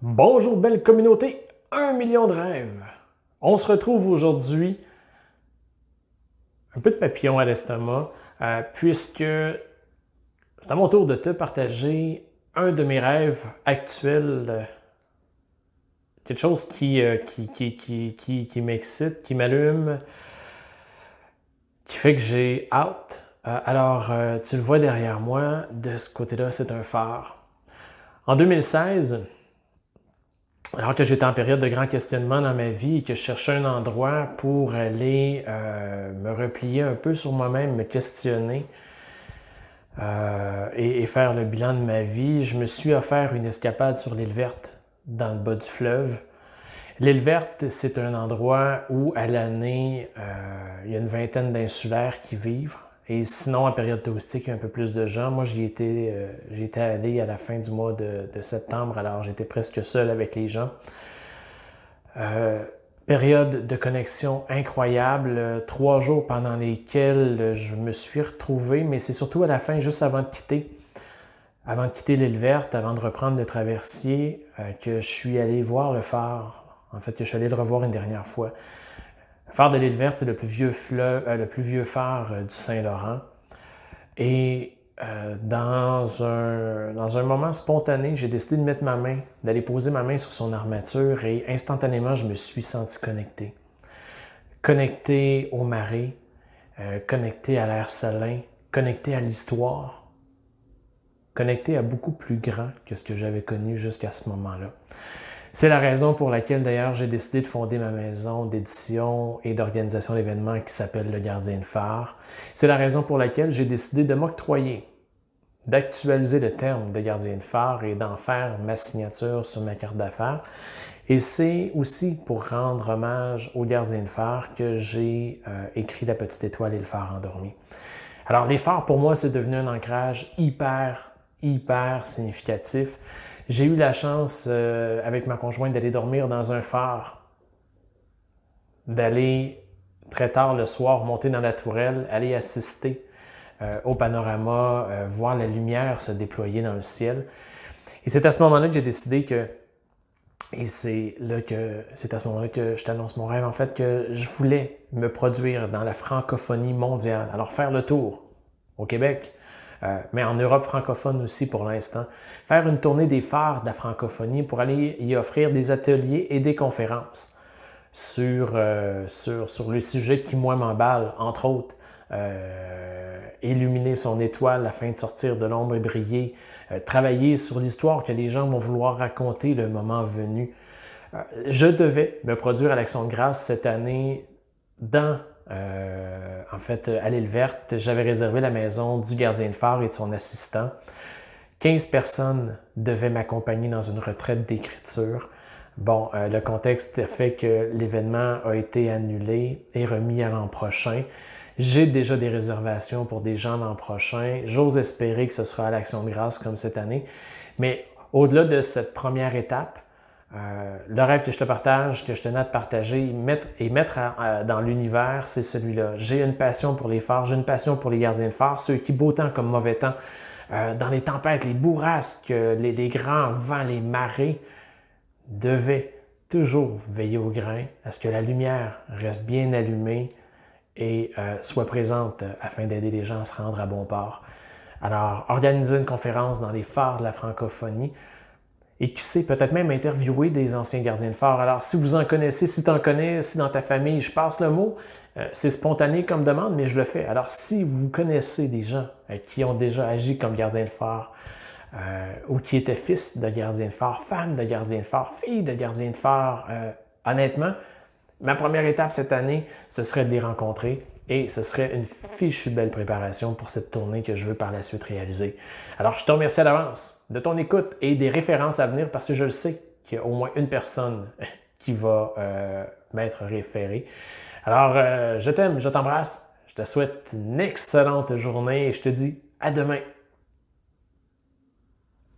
Bonjour belle communauté, 1 million de rêves. On se retrouve aujourd'hui, un peu de papillon à l'estomac, puisque c'est à mon tour de te partager un de mes rêves actuels, quelque chose qui m'excite, qui m'allume, qui fait que j'ai hâte. Tu le vois derrière moi, de ce côté-là, c'est un phare. En 2016, alors que j'étais en période de grand questionnement dans ma vie et que je cherchais un endroit pour aller me replier un peu sur moi-même, me questionner et faire le bilan de ma vie, je me suis offert une escapade sur l'île verte, dans le bas du fleuve. L'île verte, c'est un endroit où, à l'année, il y a une vingtaine d'insulaires qui vivent. Et sinon, en période touristique, il y a un peu plus de gens. Moi, j'y étais allé à la fin du mois de septembre, alors j'étais presque seul avec les gens. Période de connexion incroyable, 3 jours pendant lesquels je me suis retrouvé, mais c'est surtout à la fin, juste avant de quitter l'île verte, avant de reprendre le traversier, que je suis allé voir le phare. En fait, que je suis allé le revoir une dernière fois. Le phare de l'île verte, c'est le plus vieux phare du Saint-Laurent. Et dans un moment spontané, j'ai décidé de mettre d'aller poser ma main sur son armature et instantanément, je me suis senti connecté. Connecté aux marées, connecté à l'air salin, connecté à l'histoire, connecté à beaucoup plus grand que ce que j'avais connu jusqu'à ce moment-là. C'est la raison pour laquelle, d'ailleurs, j'ai décidé de fonder ma maison d'édition et d'organisation d'événements qui s'appelle Le Gardien de Phare. C'est la raison pour laquelle j'ai décidé de m'octroyer, d'actualiser le terme de Gardien de Phare et d'en faire ma signature sur ma carte d'affaires. Et c'est aussi pour rendre hommage au Gardien de Phare que j'ai écrit La Petite Étoile et le phare endormi. Alors, les phares, pour moi, c'est devenu un ancrage hyper significatif. J'ai eu la chance, avec ma conjointe, d'aller dormir dans un phare, d'aller très tard le soir monter dans la tourelle, aller assister au panorama, voir la lumière se déployer dans le ciel. Et c'est à ce moment-là que j'ai décidé c'est à ce moment-là que je t'annonce mon rêve, en fait, que je voulais me produire dans la francophonie mondiale. Alors, faire le tour au Québec, mais en Europe francophone aussi pour l'instant. Faire une tournée des phares de la francophonie pour aller y offrir des ateliers et des conférences sur le sujet qui, moi, m'emballe, entre autres. Illuminer son étoile afin de sortir de l'ombre et briller, travailler sur l'histoire que les gens vont vouloir raconter le moment venu. Je devais me produire à l'Action de grâce cette année à l'île verte. J'avais réservé la maison du gardien de phare et de son assistant. 15 personnes devaient m'accompagner dans une retraite d'écriture. Bon, le contexte fait que l'événement a été annulé et remis à l'an prochain. J'ai déjà des réservations pour des gens l'an prochain. J'ose espérer que ce sera à l'Action de grâce comme cette année. Mais au-delà de cette première étape, le rêve que je te partage, que je tenais à te partager et mettre dans l'univers, c'est celui-là. J'ai une passion pour les phares, j'ai une passion pour les gardiens de phare, ceux qui, beau temps comme mauvais temps, dans les tempêtes, les bourrasques, les grands vents, les marées, devaient toujours veiller au grain à ce que la lumière reste bien allumée et soit présente afin d'aider les gens à se rendre à bon port. Alors, organiser une conférence dans les phares de la francophonie et qui sait, peut-être même interviewer des anciens gardiens de phare. Alors, si vous en connaissez, si tu en connais, si dans ta famille, je passe le mot, c'est spontané comme demande, mais je le fais. Alors, si vous connaissez des gens qui ont déjà agi comme gardiens de phare, ou qui étaient fils de gardiens de phare, femmes de gardiens de phare, filles de gardiens de phare, honnêtement, ma première étape cette année, ce serait de les rencontrer et ce serait une fichue belle préparation pour cette tournée que je veux par la suite réaliser. Alors, je te remercie à l'avance de ton écoute et des références à venir parce que je le sais qu'il y a au moins une personne qui va m'être référée. Alors, je t'aime, je t'embrasse, je te souhaite une excellente journée et je te dis à demain.